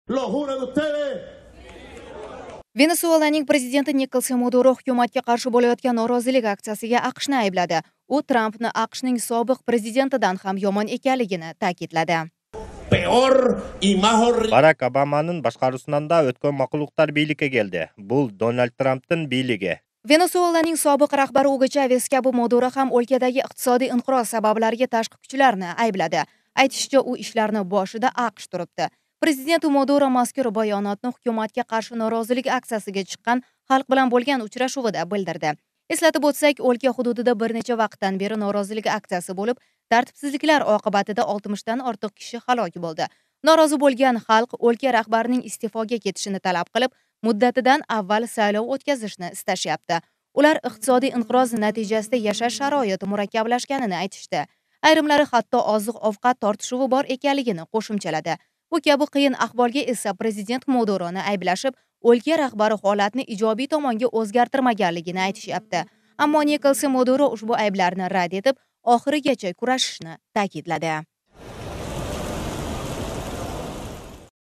Lo juro de ustedes. Venesuelaning prezidenti Nikolás Maduro hukumatga qarshi bo'layotgan norozilik aksiyasiga AQShni aybladi. U Trampni AQShning sobiq prezidentidan ham yomon ekanligini ta'kidladi. Peor y más horrible. Barack Obamaning boshqaruvidan o'tgan maqulluqlar biylikka keldi. Bu Donald Trampning biyligi. Venesuelaning sobiq rahbari Hugo Chavez kabi Maduro ham o'lkadagi iqtisodiy inqiroz sabablariga tashqi kuchlarni aybladi. Aytishicha, u ishlarni boshida AQSh turibdi. Prezident Maduro mazkur bayonotni hukumatga qarshi norozilik aksiyasiga chiqqan xalq bilan bo'lgan uchrashuvida bildirdi. Eslatib o'tsak, o'lka hududida bir necha vaqtdan beri norozilik aksiyasi bo'lib, tartibsizliklar oqibatida 60 dan ortiq kishi halok bo'ldi. Norozi bo'lgan xalq o'lka rahbarining iste'foga ketishini talab qilib, muddatidan avval saylov o'tkazishni istashyapti. Ular iqtisodiy inqiroz natijasida yashash sharoiti murakkablashganini aytishdi. Ayrimlari hatto oziq-ovqat tortishuvi bor ekanligini qo'shimchaladi. Bu kabi qiyin ahvolga esa prezident Maduroni ayblashib, o'lka rahbari holatni ijobiy tomonga o'zgartirmaganligini aytishyapti. Ammo Nikolás Maduro ushbu ayblarni rad etib, oxirigacha kurashishni ta'kidladi.